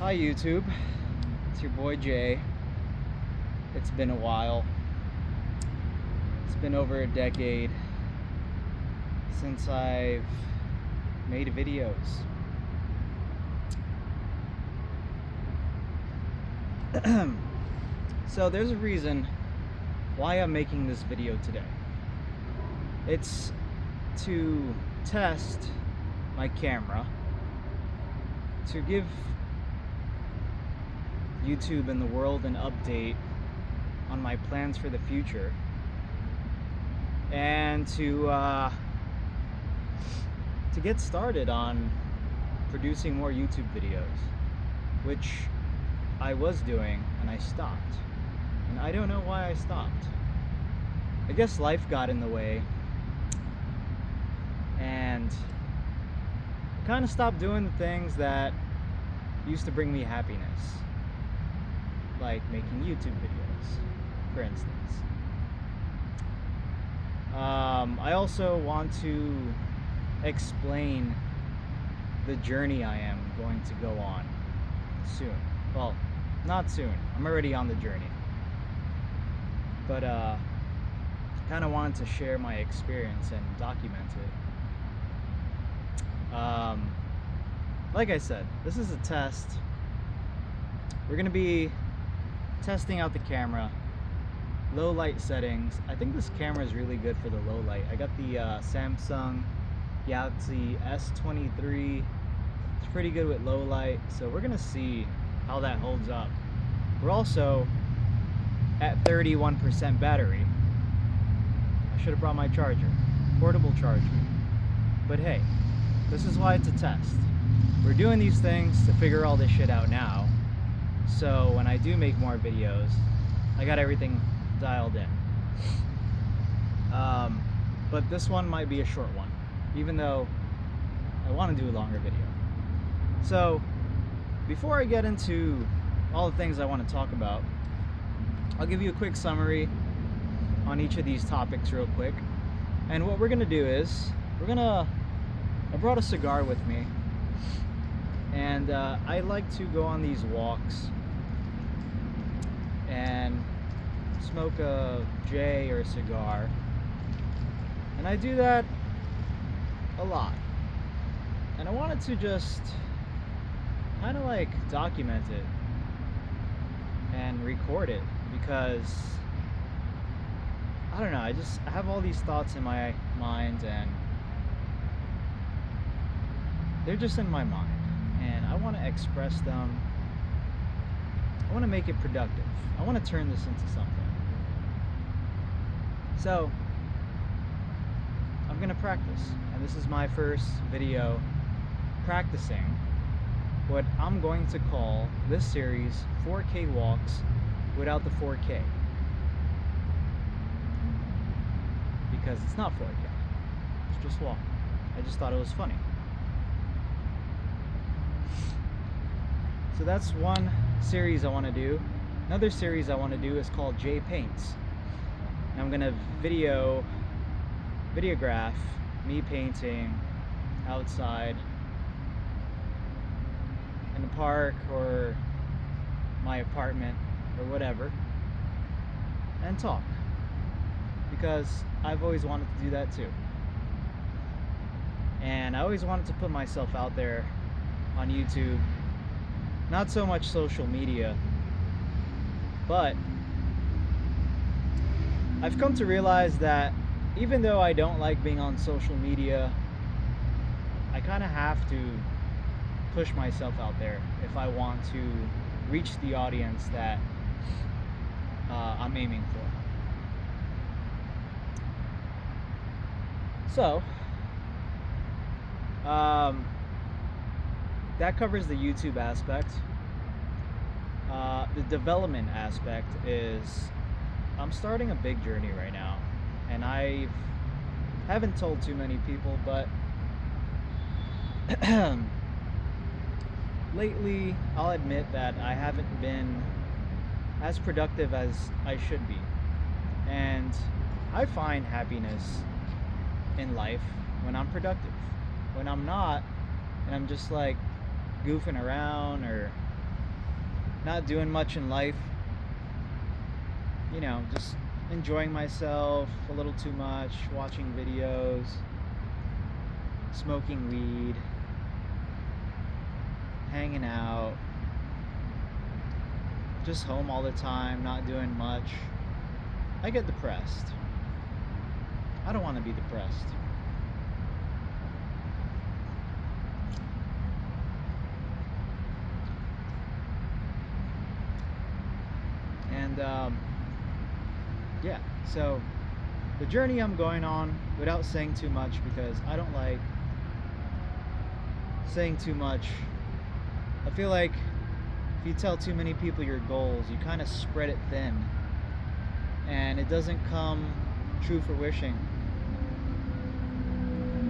Hi YouTube, it's your boy Jay. It's been a while. It's been over a decade since I've made videos. So there's a reason why I'm making this video today. It's to test my camera, to give YouTube and the world an update on my plans for the future, and to get started on producing more YouTube videos, which I was doing and I stopped. And I don't know why I stopped. I guess life got in the way, and I kind of stopped doing the things that used to bring me happiness, like making YouTube videos, for instance. I also want to explain the journey I am going to go on soon. Well, not soon. I'm already on the journey. But kind of wanted to share my experience and document it. Like I said, this is a test. We're going to be testing out the camera, low light settings. I think this camera is really good for the low light. I got the Samsung Galaxy S23. It's pretty good with low light, so we're gonna see how that holds up. We're also at 31% battery. I should have brought my charger, portable charger. But hey, this is why it's a test. We're doing these things to figure all this shit out now, so when I do make more videos, I got everything dialed in. But this one might be a short one, even though I want to do a longer video. So before I get into all the things I want to talk about, I'll give you a quick summary on each of these topics real quick. And what we're gonna do is I brought a cigar with me, and I like to go on these walks and smoke a J or a cigar, and I do that a lot. And I wanted to just kind of like document it and record it, because I don't know, I have all these thoughts in my mind, and they're just in my mind, and I want to express them. I want to make it productive. I want to turn this into something. So I'm gonna practice, and this is my first video practicing what I'm going to call this series 4K walks without the 4K, because it's not 4K, it's just walking. I just thought it was funny. So that's one series I want to do. Another series I want to do is called J Paints, and I'm gonna videograph me painting outside in the park or my apartment or whatever, and talk, because I've always wanted to do that too. And I always wanted to put myself out there on YouTube, not so much social media, but I've come to realize that even though I don't like being on social media, I kind of have to push myself out there if I want to reach the audience that I'm aiming for. So that covers the YouTube aspect. The development aspect is I'm starting a big journey right now, and I haven't told too many people, but lately I'll admit that I haven't been as productive as I should be. And I find happiness in life when I'm productive. When I'm not, and I'm just like goofing around or not doing much in life. Just enjoying myself a little too much, watching videos, smoking weed, hanging out, just home all the time, not doing much. I get depressed. I don't want to be depressed. And yeah, so the journey I'm going on, without saying too much, because I don't like saying too much. I feel like if you tell too many people your goals, you kind of spread it thin, and it doesn't come true fruition.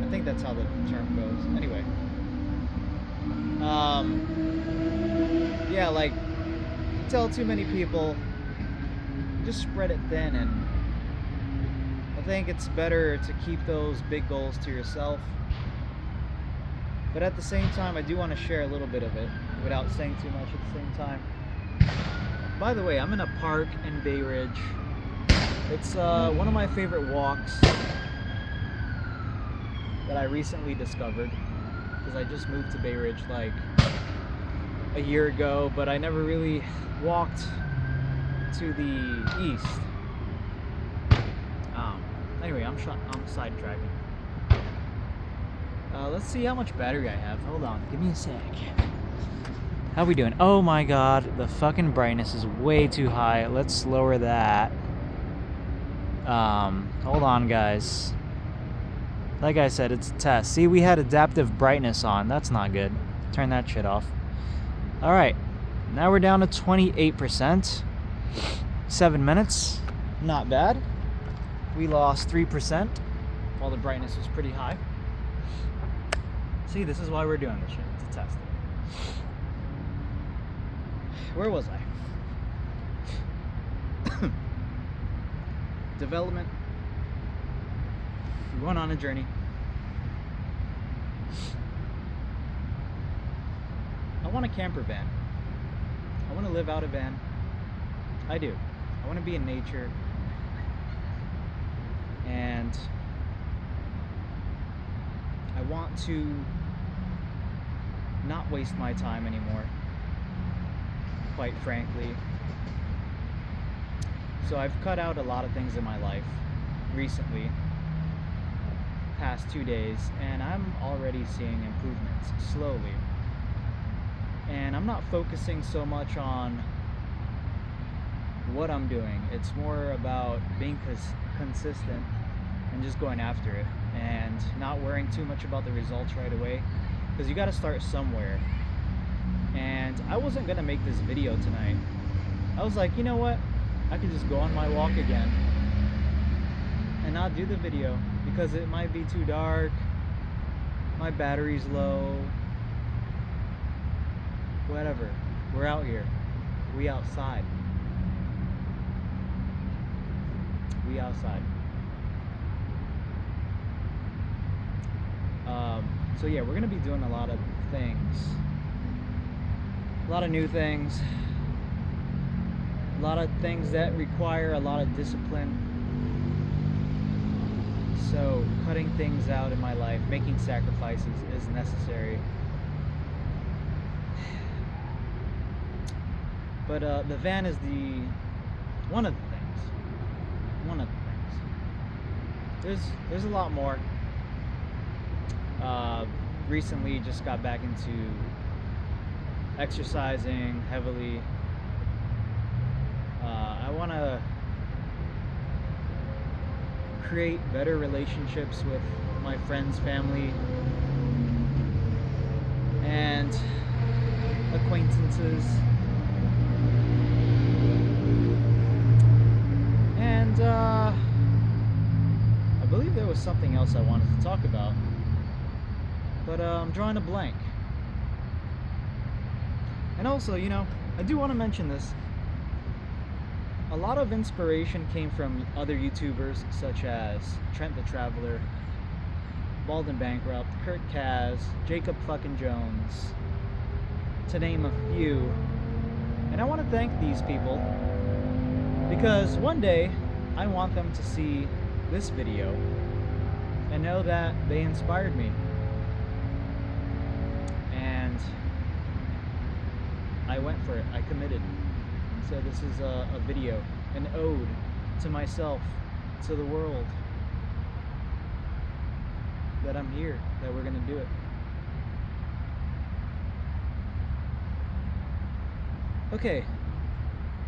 I think that's how the term goes. Anyway, yeah, like, you tell too many people, just spread it thin, and I think it's better to keep those big goals to yourself. But at the same time, I do want to share a little bit of it without saying too much at the same time. By the way, I'm in a park in Bay Ridge. It's one of my favorite walks that I recently discovered, because I just moved to Bay Ridge like a year ago, but I never really walked to the east. Anyway, I'm sidetracking. Let's see how much battery I have. Hold on, give me a sec. How we doing? Oh my god, the fucking brightness is way too high. Let's lower that. Hold on, guys. Like I said, it's a test. See, we had adaptive brightness on. That's not good. Turn that shit off. Alright, now we're down to 28%. 7 minutes. Not bad. We lost 3% while the brightness was pretty high. See, this is why we're doing this shit, to test it. Where was I? Development. We're going on a journey. I want a camper van. I want to live out a van. I do. I want to be in nature. And I want to not waste my time anymore, quite frankly. So I've cut out a lot of things in my life recently, past 2 days, and I'm already seeing improvements slowly. And I'm not focusing so much on what I'm doing. It's more about being consistent and just going after it, and not worrying too much about the results right away, because you got to start somewhere. And I wasn't gonna make this video tonight. I was like, you know what, I could just go on my walk again and not do the video, because it might be too dark, my battery's low, whatever. We're out here. We outside. We outside. So yeah, we're gonna be doing a lot of things, a lot of new things, a lot of things that require a lot of discipline. So cutting things out in my life, making sacrifices is necessary. But the van is one of the things. One of the things. There's a lot more. Recently just got back into exercising heavily. I want to create better relationships with my friends, family, and acquaintances. And I believe there was something else I wanted to talk about, but I'm drawing a blank. And also, I do want to mention this. A lot of inspiration came from other YouTubers such as Trent the Traveler, Bald and Bankrupt, Kurt Kaz, Jacob fucking Jones, to name a few. And I want to thank these people because one day I want them to see this video and know that they inspired me. And I went for it. I committed. So this is a video, an ode to myself, to the world, that I'm here, that we're gonna do it. Okay,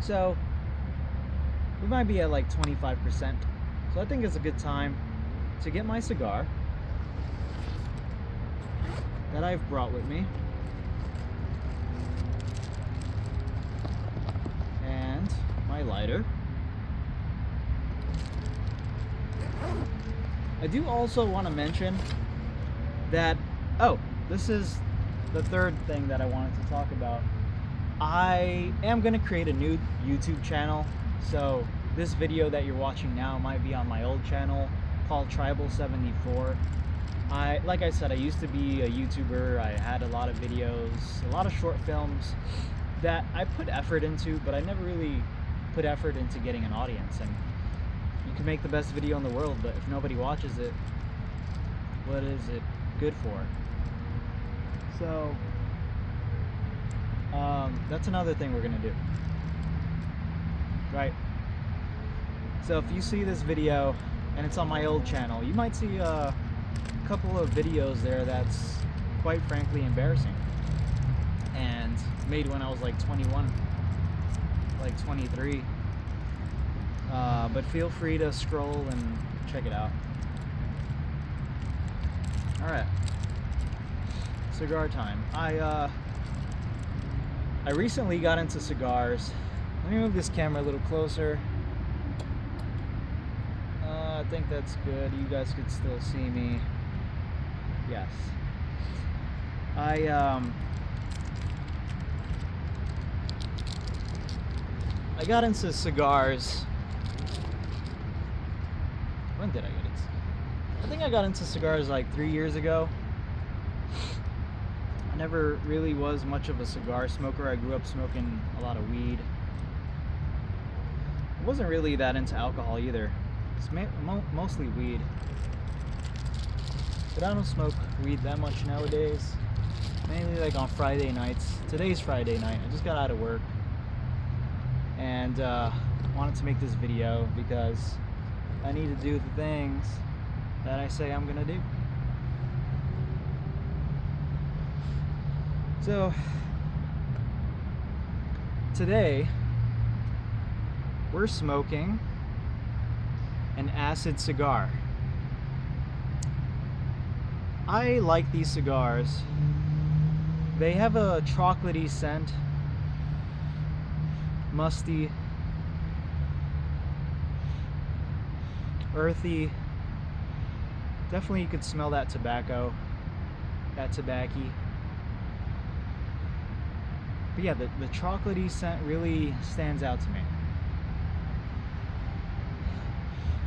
so we might be at like 25%. So I think it's a good time to get my cigar that I've brought with me. And my lighter. I do also want to mention that, this is the third thing that I wanted to talk about. I am going to create a new YouTube channel. So this video that you're watching now might be on my old channel called Tribal74. Like I said, I used to be a YouTuber. I had a lot of videos, a lot of short films that I put effort into, but I never really put effort into getting an audience. And you can make the best video in the world, but if nobody watches it, what is it good for? So that's another thing we're gonna do, right? So if you see this video and it's on my old channel, you might see a couple of videos there that's quite frankly embarrassing and made when I was like 21, like 23. But feel free to scroll and check it out. Alright, cigar time. I recently got into cigars. Let me move this camera a little closer. I think that's good. You guys could still see me. Yes. I got into cigars. When did I get into? I think I got into cigars like 3 years ago. I never really was much of a cigar smoker. I grew up smoking a lot of weed. I wasn't really that into alcohol either. It's mostly weed. But I don't smoke weed that much nowadays. Mainly like on Friday nights. Today's Friday night. I just got out of work. And wanted to make this video because I need to do the things that I say I'm gonna do. So today we're smoking an acid cigar. I like these cigars. They have a chocolatey scent, musty, earthy. Definitely you could smell that tobacco, that tobacco. But yeah, the chocolatey scent really stands out to me.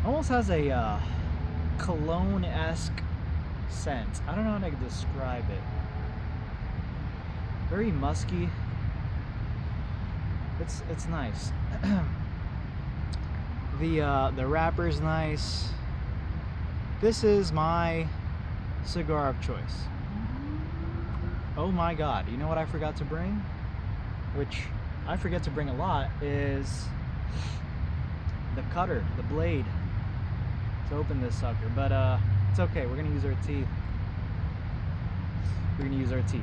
Almost has a cologne-esque scent. I don't know how to describe it. Very musky. It's nice. The wrapper's nice. This is my cigar of choice. Oh my god, you know what I forgot to bring? Which I forget to bring a lot, is the cutter, the blade to open this sucker. But it's okay, we're gonna use our teeth. We're gonna use our teeth.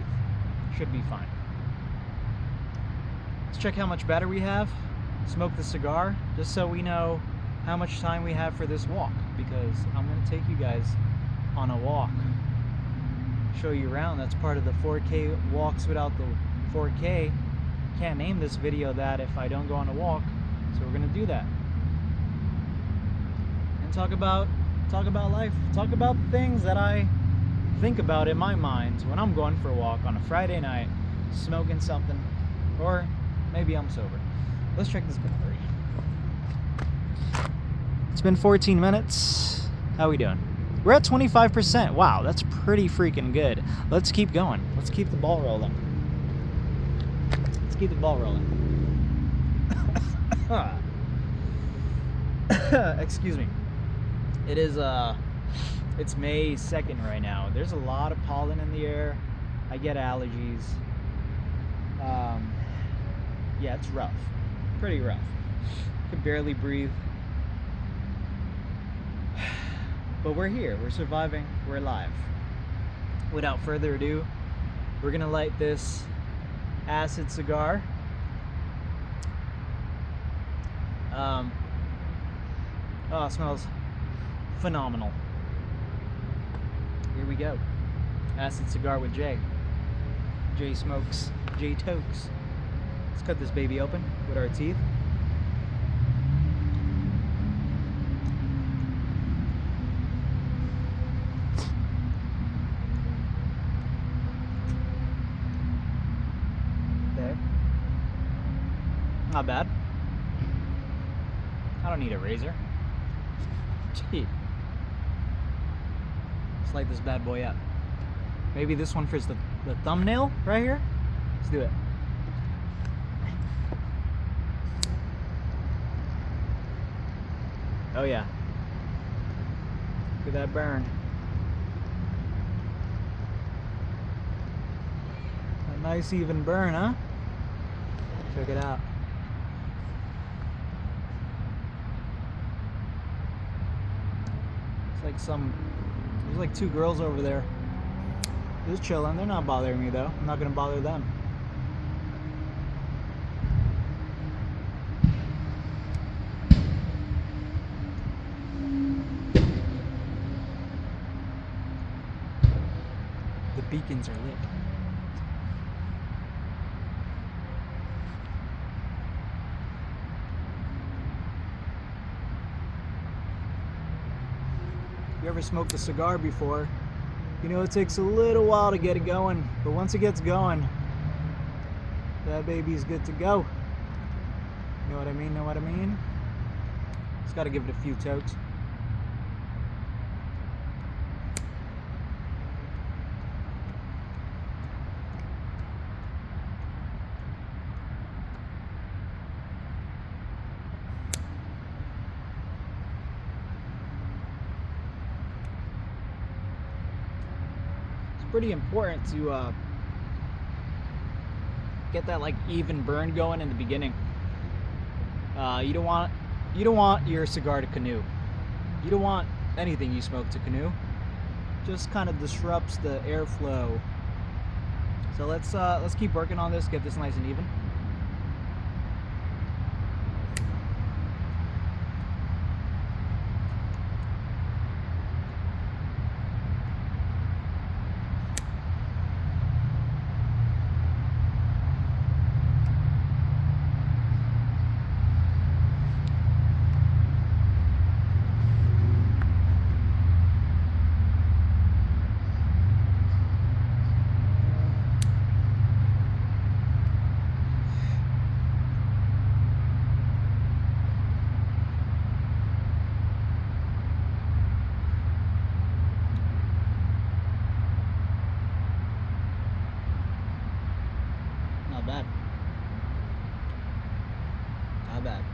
Should be fine. Let's check how much battery we have. Smoke the cigar, just so we know how much time we have for this walk, because I'm gonna take you guys on a walk, show you around. That's part of the 4K walks without the 4K. Can't name this video that if I don't go on a walk, so we're gonna do that and talk about life, talk about things that I think about in my mind when I'm going for a walk on a Friday night, smoking something, or maybe I'm sober. Let's check this battery. It's been 14 minutes. How we doing? We're at 25%. Wow, that's pretty freaking good. Let's keep going. Let's keep the ball rolling. Let's keep the ball rolling. Excuse me. It is it's May 2nd right now. There's a lot of pollen in the air. I get allergies. Yeah, it's rough. Pretty rough. Could barely breathe. But we're here. We're surviving. We're alive. Without further ado, we're gonna light this acid cigar. Oh, it smells phenomenal. Here we go. Acid cigar with Jay. Jay smokes, Jay tokes. Let's cut this baby open with our teeth. Okay. Not bad. I don't need a razor. Gee. Let's light this bad boy up. Maybe this one for the thumbnail right here? Let's do it. Oh yeah. Look at that burn. A nice even burn, huh? Check it out. It's like there's like two girls over there. Just chilling. They're not bothering me though. I'm not gonna bother them. The beacons are lit. You ever smoked a cigar before? You know it takes a little while to get it going, but once it gets going, that baby's good to go. You know what I mean? Know what I mean? Just gotta give it a few tokes. Pretty important to get that like even burn going in the beginning. You don't want your cigar to canoe. You don't want anything you smoke to canoe. Just kind of disrupts the airflow. So let's keep working on this. Get this nice and even. Not bad. Not bad.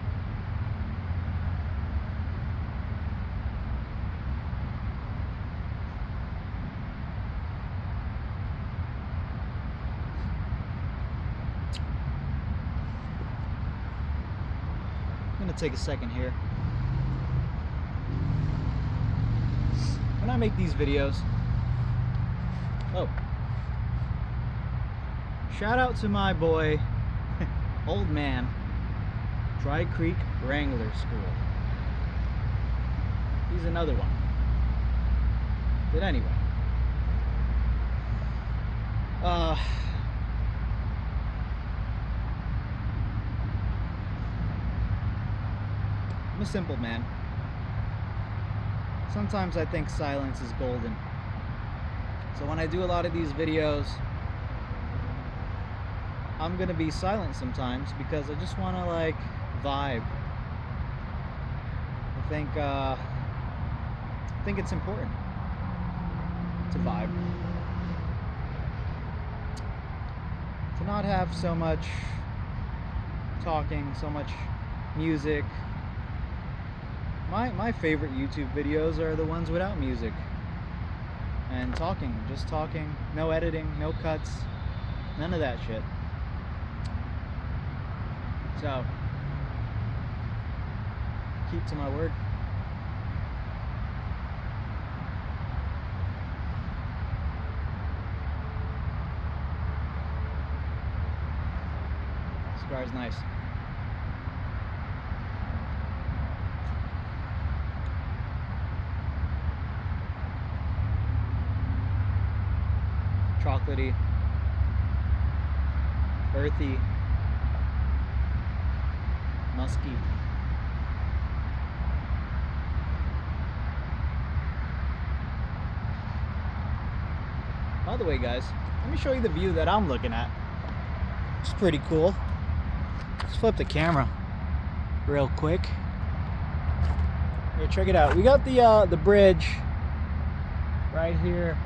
I'm gonna take a second here. When I make these videos, shout out to my boy, Old Man, Dry Creek Wrangler School. He's another one. But anyway, I'm a simple man. Sometimes I think silence is golden. So when I do a lot of these videos, I'm gonna be silent sometimes because I just wanna like vibe. I think it's important to vibe. To not have so much talking, so much music. My favorite YouTube videos are the ones without music. And talking, just talking, no editing, no cuts, none of that shit. So, keep to my word. Cigar's nice. Chocolatey, earthy, musky. By the way, guys, let me show you the view that I'm looking at. It's pretty cool. Let's flip the camera real quick. Here, check it out. We got the bridge right here.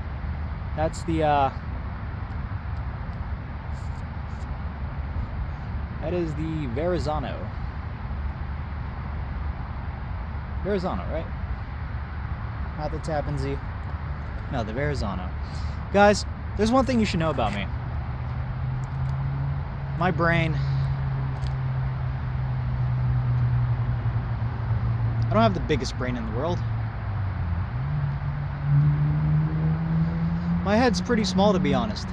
That's the that is the Verrazano. Verrazano, right? Not the Tappan Zee. No, the Verrazano. Guys, there's one thing you should know about me. My brain. I don't have the biggest brain in the world. My head's pretty small, to be honest.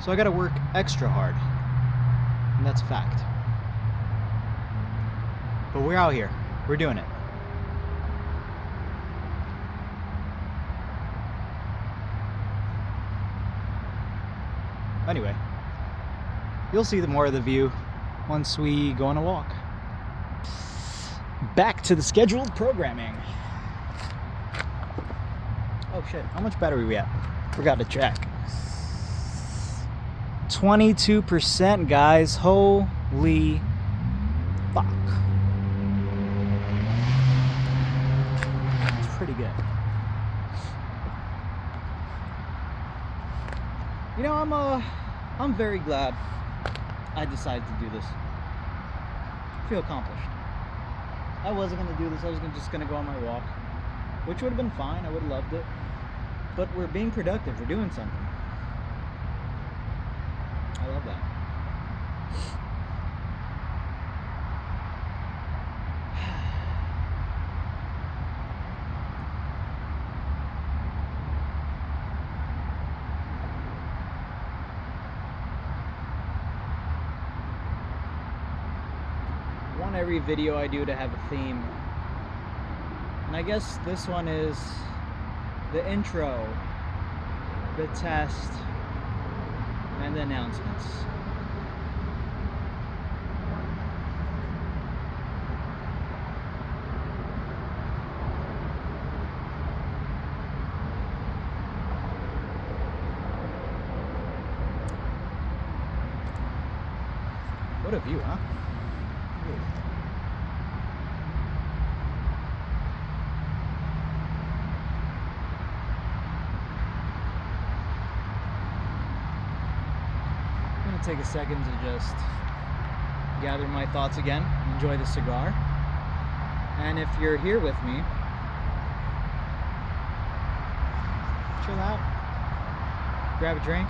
So I gotta work extra hard. And that's a fact. But we're out here. We're doing it. Anyway, you'll see more of the view once we go on a walk. Back to the scheduled programming. Oh shit, how much battery we at? Forgot to check. 22%, guys. Holy fuck. It's pretty good. You know, I'm very glad I decided to do this. I feel accomplished. I wasn't gonna do this. I was just gonna go on my walk, which would have been fine. I would have loved it. But we're being productive. We're doing something. I love that. I want every video I do to have a theme. And I guess this one is the intro, the test, and the announcements. What a view, huh? I'm gonna take a second to just gather my thoughts again, enjoy the cigar. And if you're here with me, chill out, grab a drink.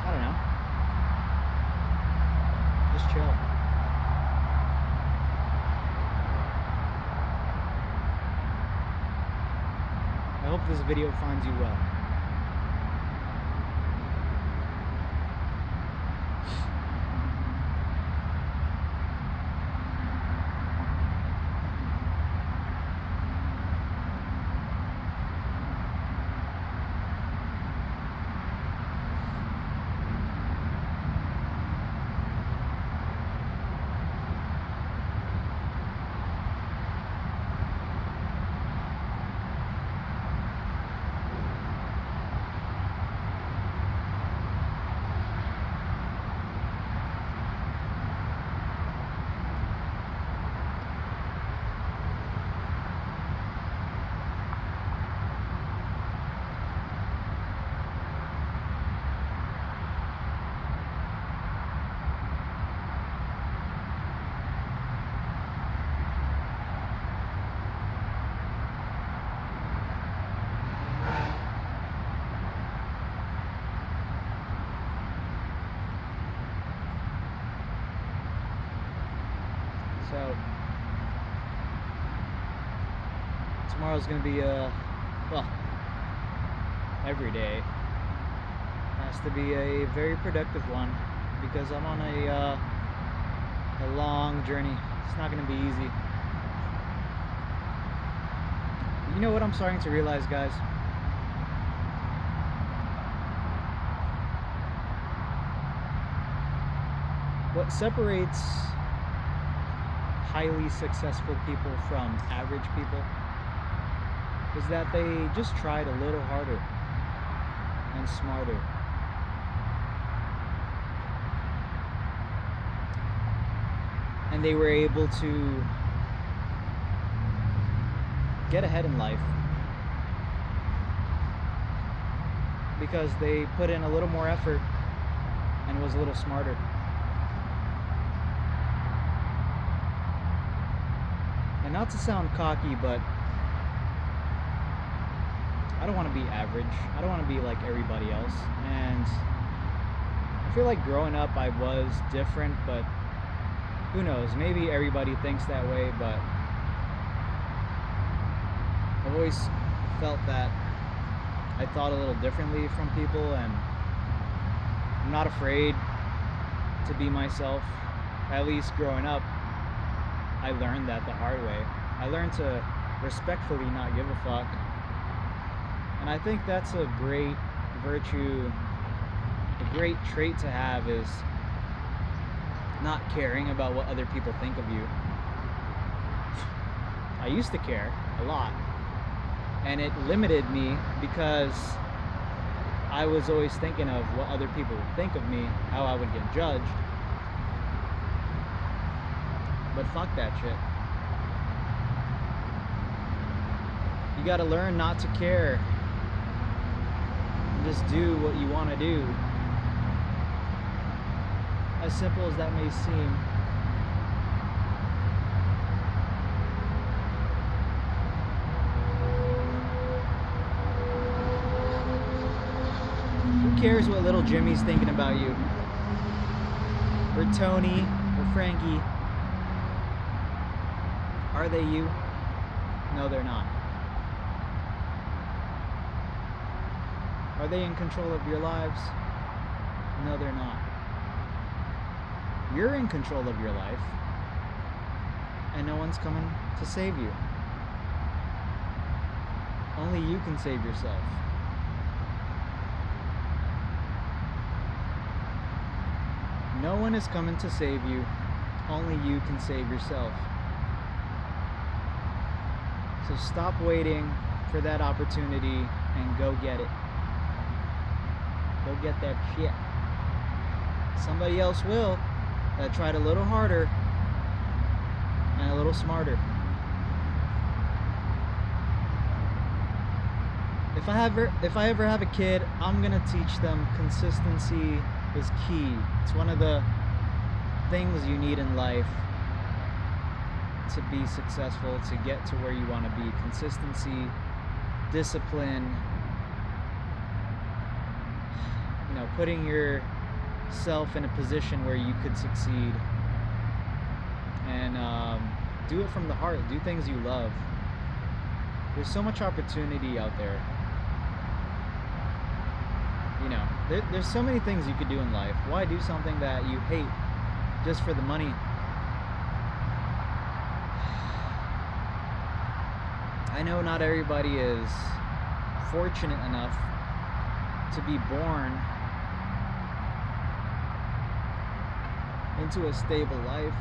I don't know. Just chill. I hope this video finds you well. Tomorrow's gonna be well, every day has to be a very productive one because I'm on a long journey. It's not gonna be easy. You know what I'm starting to realize, guys? What separates highly successful people from average people is that they just tried a little harder and smarter. And they were able to get ahead in life because they put in a little more effort and was a little smarter. And not to sound cocky, but I don't want to be average. I don't want to be like everybody else. And I feel like growing up I was different, but who knows? Maybe everybody thinks that way, but I've always felt that I thought a little differently from people, and I'm not afraid to be myself. At least growing up, I learned that the hard way. I learned to respectfully not give a fuck. And I think that's a great virtue, a great trait to have, is not caring about what other people think of you. I used to care a lot, and it limited me because I was always thinking of what other people would think of me, how I would get judged. But fuck that shit. You gotta learn not to care. And just do what you want to do. As simple as that may seem. Who cares what little Jimmy's thinking about you? Or Tony, or Frankie? Are they you? No, they're not. Are they in control of your lives? No, they're not. You're in control of your life, and no one's coming to save you. Only you can save yourself. No one is coming to save you. Only you can save yourself. So stop waiting for that opportunity and go get it. Go get that shit. Somebody else will, that tried a little harder and a little smarter. If I ever have a kid, I'm gonna teach them consistency is key. It's one of the things you need in life to be successful, to get to where you want to be. Consistency, discipline, putting yourself in a position where you could succeed, and do it from the heart. Do things you love. There's so much opportunity out there. There's so many things you could do in life. Why do something that you hate just for the money? I know not everybody is fortunate enough to be born into a stable life.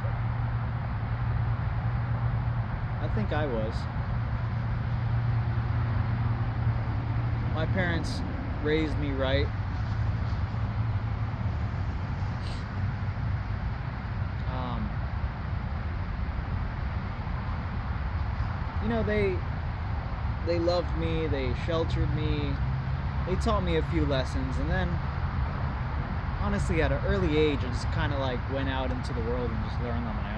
I think I was. My parents raised me right. They loved me, they sheltered me, they taught me a few lessons, and then honestly at an early age I just kind of like went out into the world and just learned on my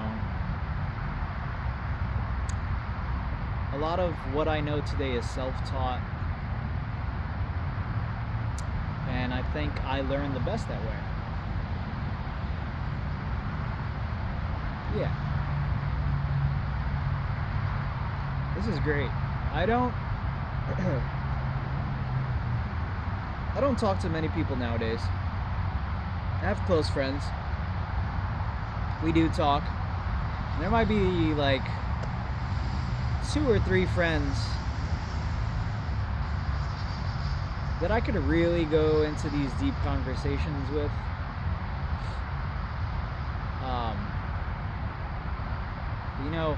own. A lot of what I know today is self-taught, and I think I learned the best that way. Yeah. This is great. I don't I don't talk to many people nowadays. I have close friends. We do talk. And there might be like 2 or 3 friends that I could really go into these deep conversations with. You know,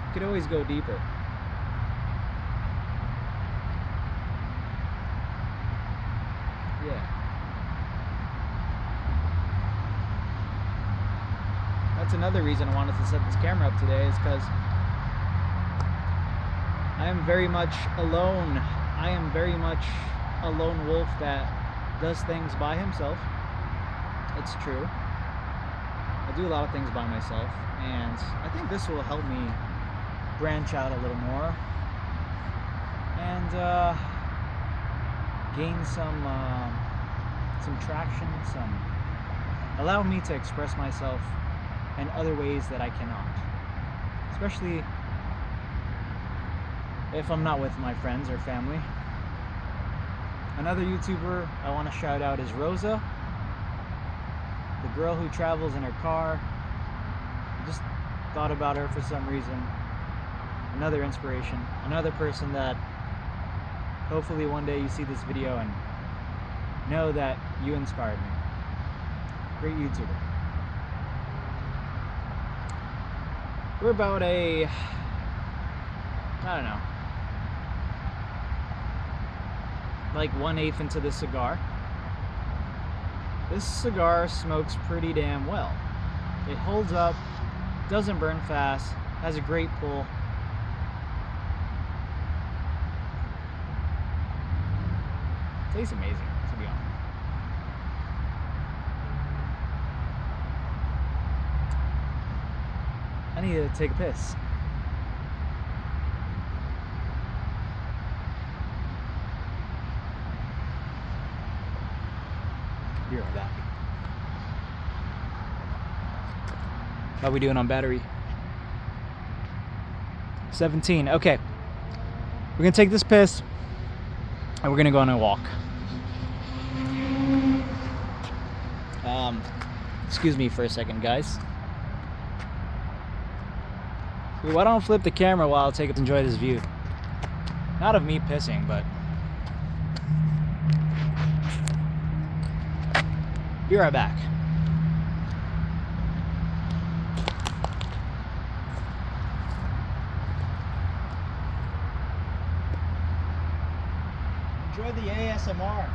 you could always go deeper. Yeah. That's another reason I wanted to set this camera up today, is because I am very much alone. I am very much a lone wolf that does things by himself. It's true. I do a lot of things by myself, and I think this will help me branch out a little more and gain some traction, allow me to express myself in other ways that I cannot, especially if I'm not with my friends or family. Another YouTuber I want to shout out is Rosa, the girl who travels in her car. I just thought about her for some reason. Another inspiration, another person that hopefully one day you see this video and know that you inspired me. Great YouTuber. We're about I don't know, like 1/8 into the cigar. This cigar smokes pretty damn well. It holds up, doesn't burn fast, has a great pull. Tastes amazing, to be honest. I need to take a piss. Be right back. How we doing on battery? 17. Okay. We're gonna take this piss and we're gonna go on a walk. Excuse me for a second, guys. Why don't I flip the camera while I enjoy this view? Not of me pissing, but be right back. Enjoy the ASMR.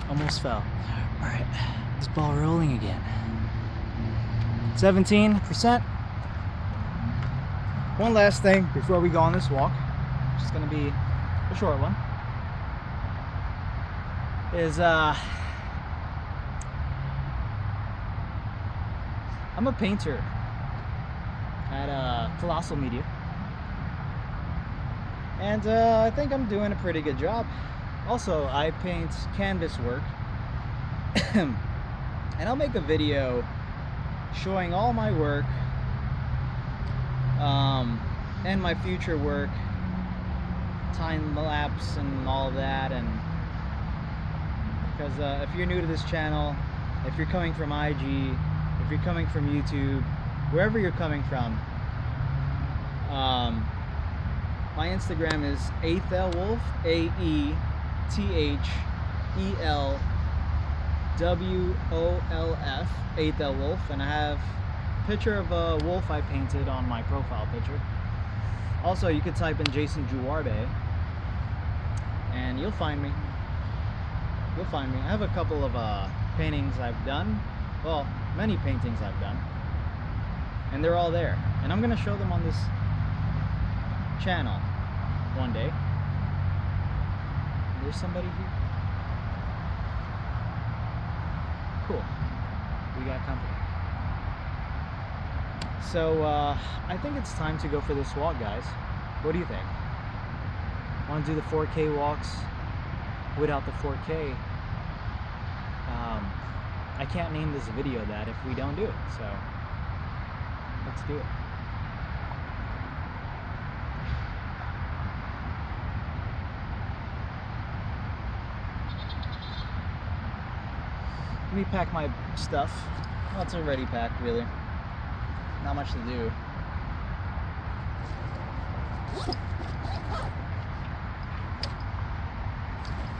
Almost fell. All right, this ball rolling again. 17%. One last thing before we go on this walk, which is gonna be a short one, is I'm a painter at Colossal Media, and I think I'm doing a pretty good job. Also, I paint canvas work, and I'll make a video showing all my work and my future work, time lapse and all that. And because if you're new to this channel, if you're coming from IG, if you're coming from YouTube, wherever you're coming from, my Instagram is AethelWolf, AethelWolf, AethelWolf, and I have a picture of a wolf I painted on my profile picture. Also, you could type in Jason Juarbe and you'll find me. You'll find me. I have a couple of paintings I've done. Well, many paintings I've done. And they're all there. And I'm going to show them on this channel one day. There's somebody here. Cool. We got company. So, I think it's time to go for this walk, guys. What do you think? Want to do the 4K walks without the 4K? I can't name this video that if we don't do it, so let's do it. Let me pack my stuff. Well, it's already packed, really. Not much to do.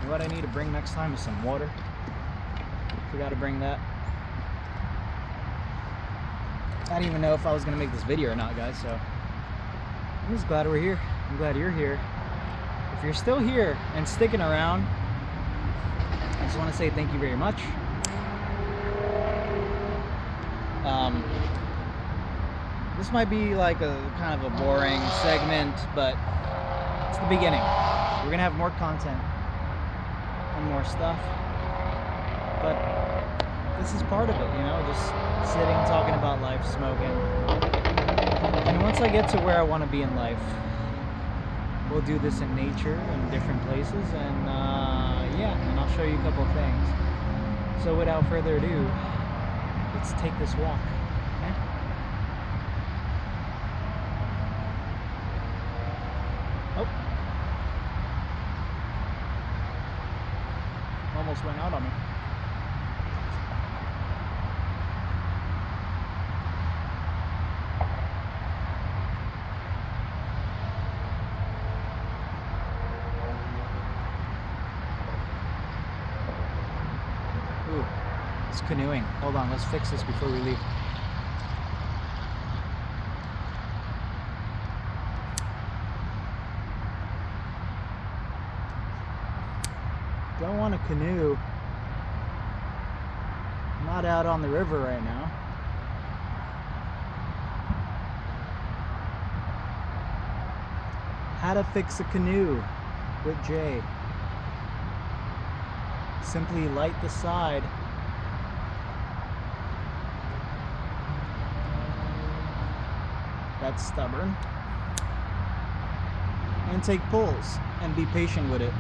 And what I need to bring next time is some water. Forgot to bring that. I didn't even know if I was gonna make this video or not, guys, so I'm just glad we're here. I'm glad you're here. If you're still here and sticking around, I just want to say thank you very much. This might be like a kind of a boring segment, but it's the beginning. We're gonna have more content and more stuff, but this is part of it, you know, just sitting, talking about life, smoking. And once I get to where I want to be in life, we'll do this in nature and different places, and yeah, and I'll show you a couple of things. So without further ado, let's take this walk. Okay? Oh, almost went out on me. Ooh, it's canoeing. Hold on, let's fix this before we leave. Don't want to canoe. I'm not out on the river right now. How to fix a canoe with Jay. Simply light the side. That's stubborn. And take pulls and be patient with it.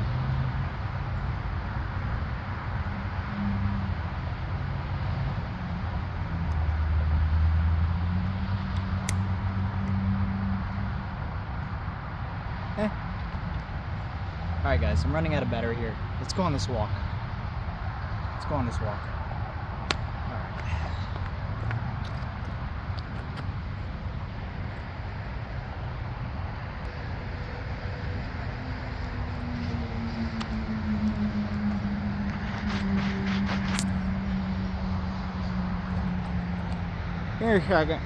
Alright guys, I'm running out of battery here. Let's go on this walk. Let's go on this walk. Alright. Here a second.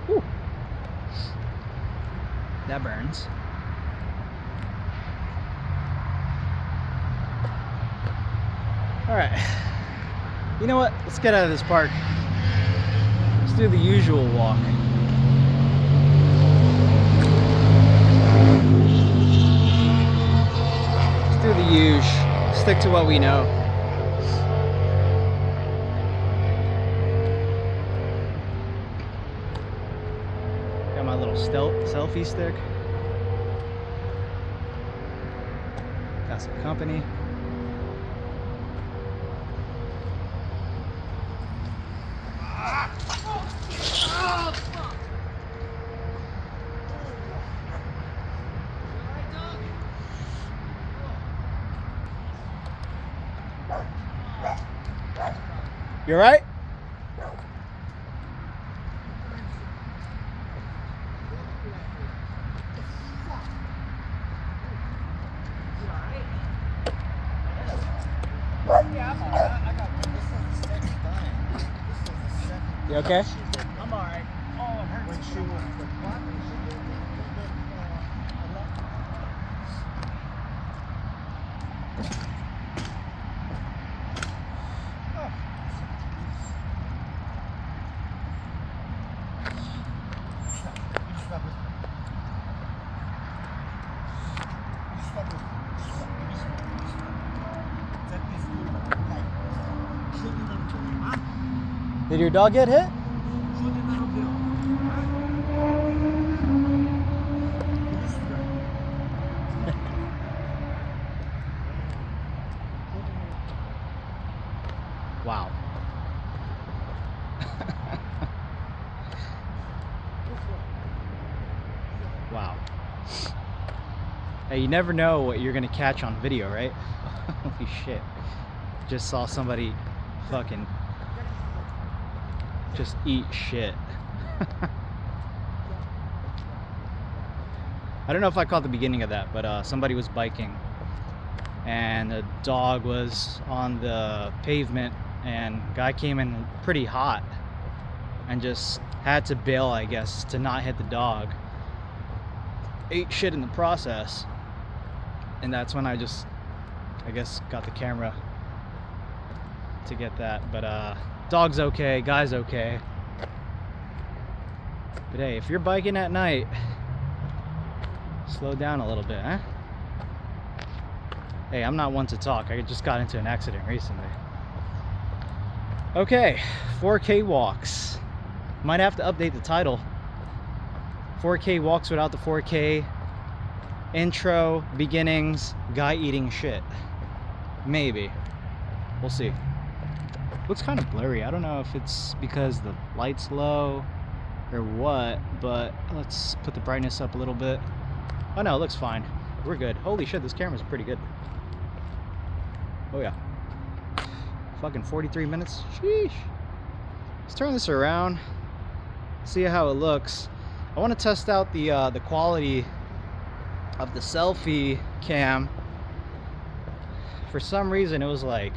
Whew. That burns. Alright. You know what? Let's get out of this park. Let's do the usual walk. Let's do the usual. Stick to what we know. Got my little selfie stick. Got some company. You alright? Yeah, I'm alright. I got this is the second time. This is the second. You okay? I'm alright. Oh, it hurts. When she was the button, she did it. Did your dog get hit? Wow. Wow. Hey, you never know what you're gonna catch on video, right? Holy shit. Just saw somebody fucking just eat shit. I don't know if I caught the beginning of that, but somebody was biking and a dog was on the pavement and guy came in pretty hot and just had to bail, I guess, to not hit the dog. Ate shit in the process, and that's when I guess got the camera to get that. But dog's okay, guy's okay. But hey, if you're biking at night, slow down a little bit, huh? Hey, I'm not one to talk. I just got into an accident recently. Okay, 4K walks. Might have to update the title. 4K walks without the 4K. Intro, beginnings, guy eating shit. Maybe. We'll see. Looks kind of blurry. I don't know if it's because the light's low or what, but let's put the brightness up a little bit. Oh no, it looks fine. We're good. Holy shit, this camera's pretty good. Oh yeah. Fucking 43 minutes. Sheesh. Let's turn this around. See how it looks. I want to test out the quality of the selfie cam. For some reason, it was like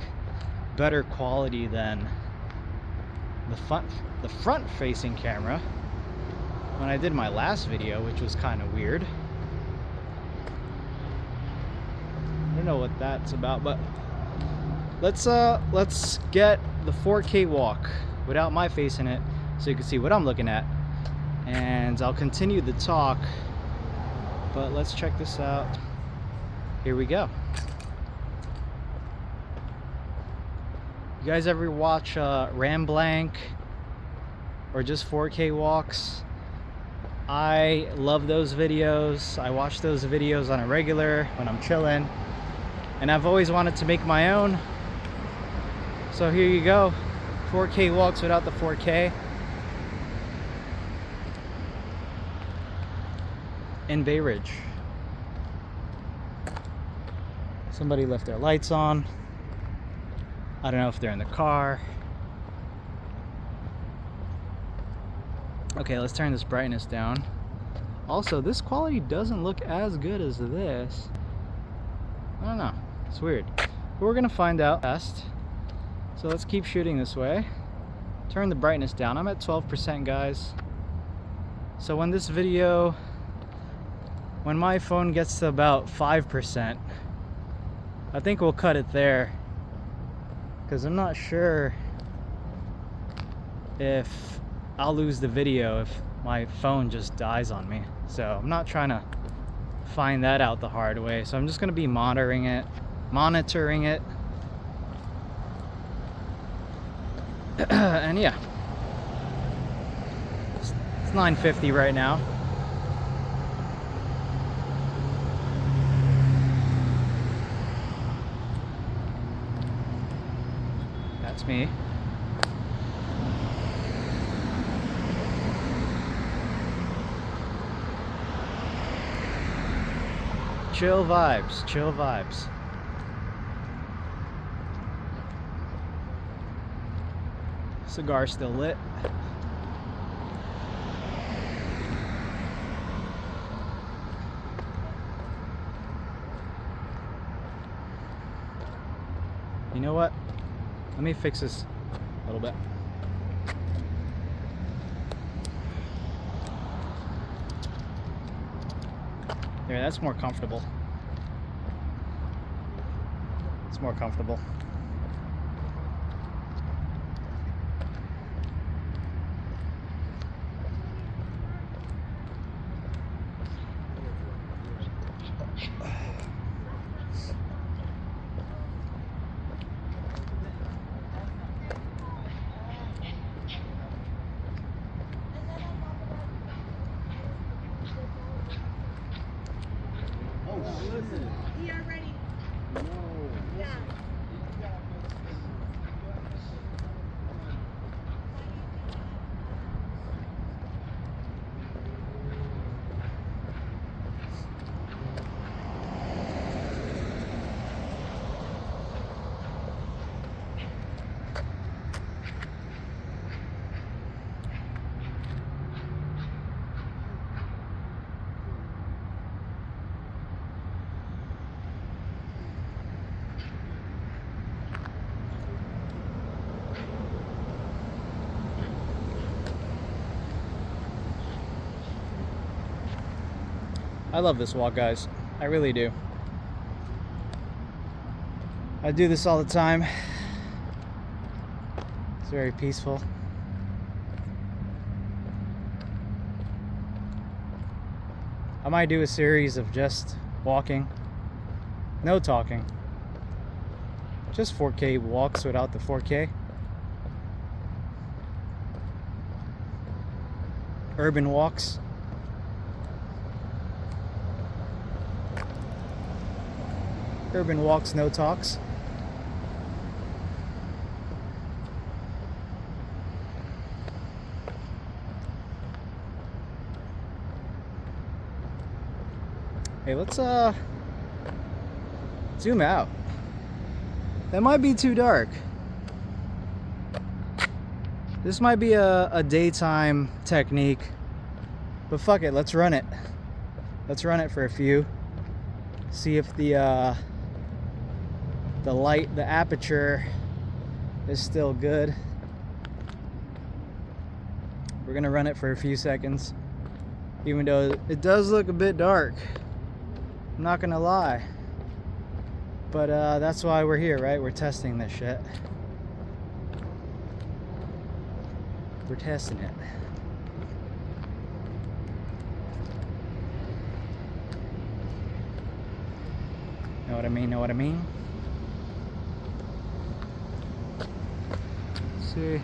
better quality than the front-facing camera when I did my last video, which was kind of weird. I don't know what that's about, but let's get the 4K walk without my face in it, so you can see what I'm looking at, and I'll continue the talk. But let's check this out. Here we go. You guys ever watch Ramblanc or just 4K walks? I love those videos. I watch those videos on a regular when I'm chilling, and I've always wanted to make my own. So here you go, 4K walks without the 4K in Bay Ridge. Somebody left their lights on. I don't know if they're in the car. Okay, let's turn this brightness down. Also, this quality doesn't look as good as this. I don't know, it's weird. But we're gonna find out fast. So let's keep shooting this way. Turn the brightness down. I'm at 12%, guys. So when this video, when my phone gets to about 5%, I think we'll cut it there, because I'm not sure if I'll lose the video if my phone just dies on me. So I'm not trying to find that out the hard way. So I'm just gonna be monitoring it. And yeah, it's 9:50 right now. That's me. Chill vibes, chill vibes. Cigar still lit. You know what? Let me fix this a little bit. There, that's more comfortable. It's more comfortable. You are ready. Yeah. I love this walk, guys. I really do. I do this all the time. It's very peaceful. I might do a series of just walking, no talking. Just 4K walks without the 4K. Urban walks. Urban walks, no talks. Hey, let's zoom out. That might be too dark. This might be a daytime technique, but fuck it, let's run it. Let's run it for a few. See if the light, the aperture is still good. We're gonna run it for a few seconds, even though it does look a bit dark. I'm not gonna lie, but that's why we're here, right? We're testing this shit. We're testing it. Know what I mean? Know what I mean? Let's see.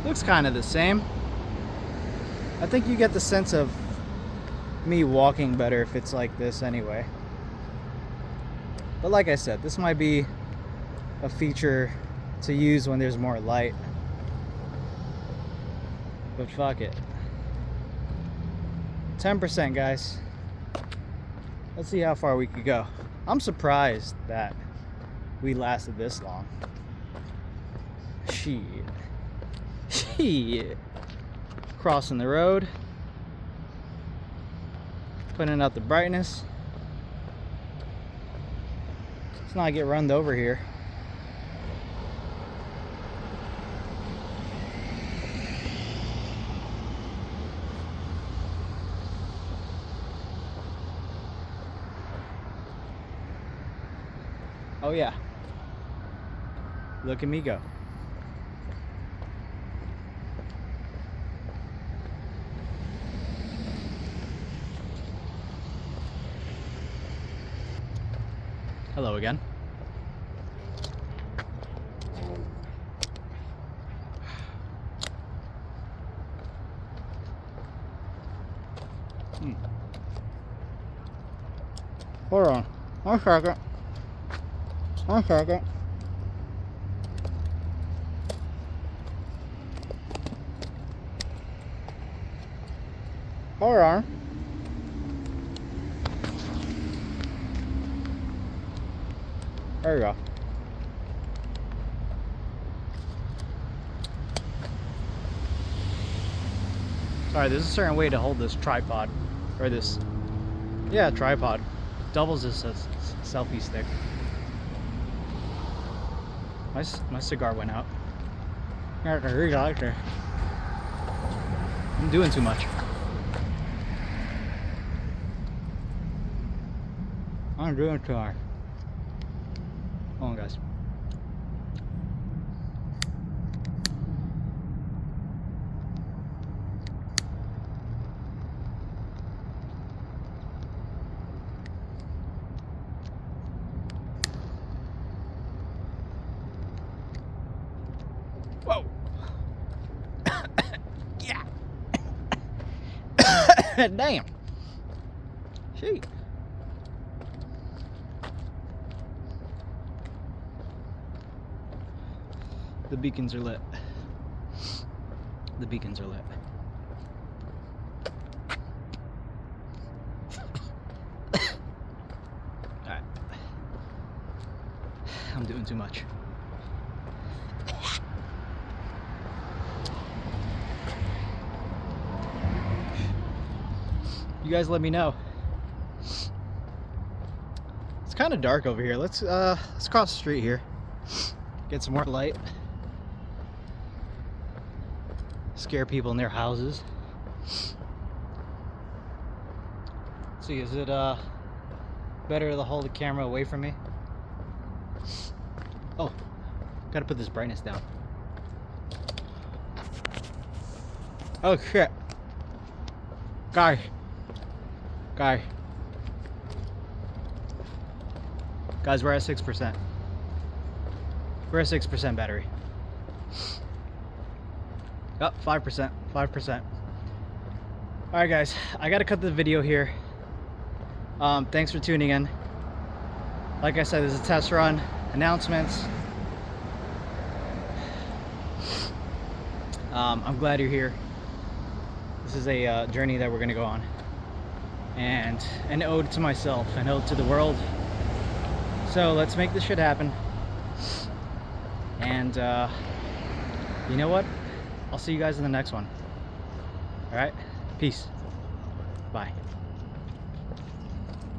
Looks kind of the same. I think you get the sense of me walking better if it's like this anyway. But like I said, this might be a feature to use when there's more light. But fuck it. 10%, guys. Let's see how far we could go. I'm surprised that we lasted this long. Shit. Shit. Crossing the road. Putting out the brightness. Let's not get runned over here. Oh yeah. Look at me go. Hello again. Hold on. 1 second. 1 second. Hold on. There you go. Sorry, there's a certain way to hold this tripod, or this, yeah, tripod. Doubles as a selfie stick. My cigar went out. I'm doing too much. I'm doing too much. Hold on, guys. Whoa. Yeah. Damn. Shoot. The beacons are lit. The beacons are lit. Alright. I'm doing too much. You guys let me know. It's kind of dark over here. Let's cross the street here. Get some more light. Scare people in their houses. Let's see, is it better to hold the camera away from me? Oh, gotta put this brightness down. Oh shit. Guys, we're at 6%. We're at 6% battery. Oh, 5%. 5%. Alright guys, I gotta cut the video here. Thanks for tuning in. Like I said, this is a test run. Announcements. I'm glad you're here. This is a journey that we're gonna go on. And an ode to myself, an ode to the world. So let's make this shit happen. And you know what? I'll see you guys in the next one. Alright? Peace. Bye.